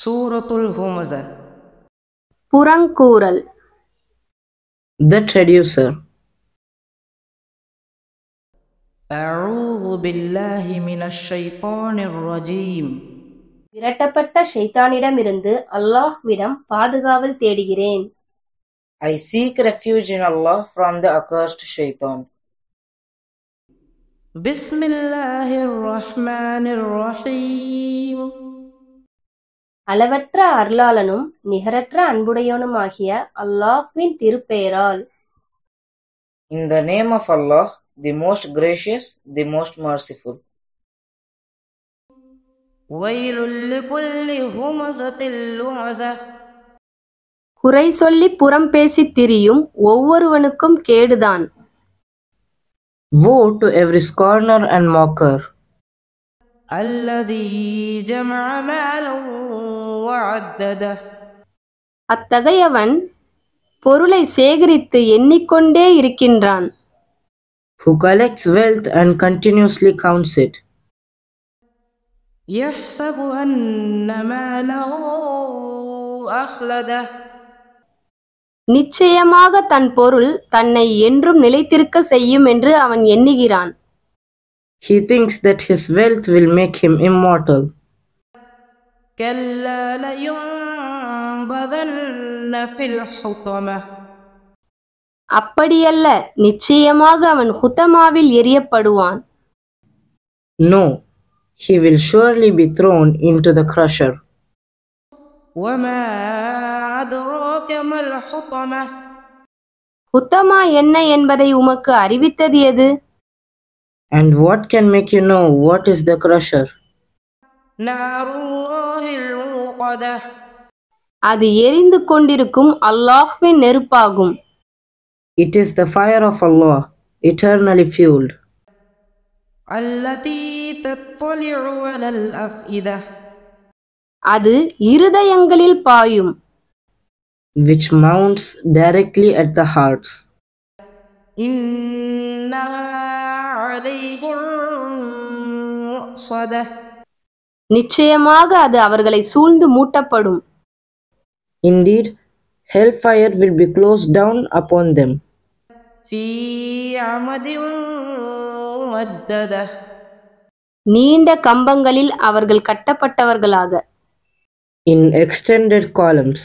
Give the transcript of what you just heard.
சூரத்துல் ஹுமஸா. புறங்கூறல். The traducer. அஊது பில்லாஹி மினஷ் ஷைத்தானிர் ரஜீம். விரட்டப்பட்ட ஷைத்தானிடமிருந்து அல்லாஹ்விடம் பாதுகாவல் தேடுகிறேன். I seek refuge in Allah from the accursed shaitan. பிஸ்மில்லாஹிர் ரஹ்மானிர் ரஹீம். அளவற்ற அருளாளனும் நிகரற்ற அன்புடையவனுமாகிய அல்லாஹ்வின் திருப்பெயரால். In the name of Allah, the most gracious, the most merciful. வயலுல் லிகுல்லி ஹுமஸத்தில் லுமஸா. குறை சொல்லி புறம் பேசித் திரியும் ஒவ்வொருவனுக்கும் கேடுதான். Woe to every scorner and mocker. அல்லதி ஜமஅ மாலன் வஅத்தத. அத்தகையவன் பொருளை சேகரித்து எண்ணிக்கொண்டே இருக்கின்றான். Who collects wealth and continuously counts it. யஹ்ஸபு அன்ன மாலஹு அஹ்லத. நிச்சயமாக தன் பொருள் தன்னை என்றும் நிலைத்திருக்க செய்யும் என்று அவன் எண்ணுகிறான். He thinks that his wealth will make him immortal. கல்லா லயுன்பதன்ன ஃபில் ஹுதம. அப்படியல்ல, நிச்சயமாக அவன் ஹுதமாவில் எறியப்படுவான். No, he will surely be thrown into the crusher. வமா அத்ராக மல் ஹுதம. ஹுதமா என்ன என்பதை உமக்கு அறிவித்தது எது? And what can make you know what is the crusher? நாருல்லாஹில் மூகத. அது எரிந்து கொண்டிருக்கும் அல்லாஹ்வின் நெருப்பாகும். It is the fire of Allah, eternally fueled. அல்லதி தத்லிஉ அலல் அஃஇத. அது இருதயங்களில் பாயும். Which mounts directly at the hearts. இன்னஹா அலைஹிம் முஸத. நிச்சயமாக அது அவர்களை சூழ்ந்து மூட்டப்படும். Indeed, hellfire will be closed down upon them. ஃபீ அமதின் முமத்தத. நீண்ட கம்பங்களில் அவர்கள் கட்டப்பட்டவர்களாக. In extended columns.